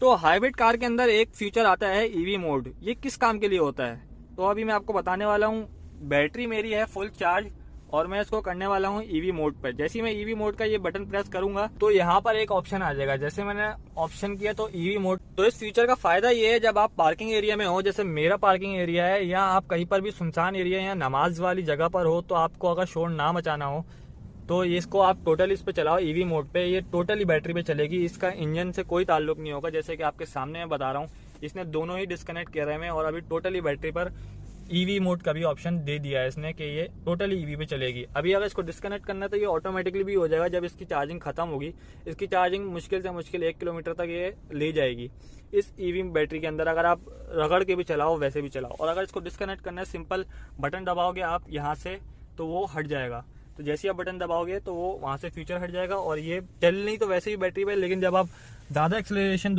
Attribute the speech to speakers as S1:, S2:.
S1: तो hybrid car के अंदर एक फीचर आता है ईवी मोड। ये किस काम के लिए होता है तो अभी मैं आपको बताने वाला हूँ। बैटरी मेरी है फुल चार्ज और मैं इसको करने वाला हूँ ईवी मोड पर। जैसे ही मैं ईवी मोड का ये बटन प्रेस करूंगा तो यहाँ पर एक ऑप्शन आ जाएगा। जैसे मैंने ऑप्शन किया तो ईवी मोड। तो इस फीचर का फायदा ये है, जब आप पार्किंग एरिया में हो, जैसे मेरा पार्किंग एरिया है, या आप कहीं पर भी सुनसान एरिया या नमाज वाली जगह पर हो, तो आपको अगर शोर ना मचाना हो तो इसको आप टोटल इस पे चलाओ ईवी मोड पे। ये टोटली बैटरी पे चलेगी, इसका इंजन से कोई ताल्लुक नहीं होगा। जैसे कि आपके सामने मैं बता रहा हूँ, इसने दोनों ही डिस्कनेक्ट किया है और अभी टोटली बैटरी पर ईवी मोड का भी ऑप्शन दे दिया है इसने कि ये टोटली ईवी पे चलेगी। अभी अगर इसको डिस्कनेक्ट करना है तो ये ऑटोमेटिकली भी हो जाएगा। जब इसकी चार्जिंग खत्म होगी, इसकी चार्जिंग मुश्किल से मुश्किल 1 किलोमीटर तक ये ले जाएगी इस ईवी बैटरी के अंदर। अगर आप रगड़ के भी चलाओ वैसे भी चलाओ। और अगर इसको डिस्कनेक्ट करना है, सिंपल बटन दबाओगे आप यहाँ से तो वो हट जाएगा। तो जैसे ही आप बटन दबाओगे तो वो वहां से फीचर हट जाएगा और ये चल नहीं तो वैसे ही बैटरी पे, लेकिन जब आप ज्यादा एक्सेलरेशन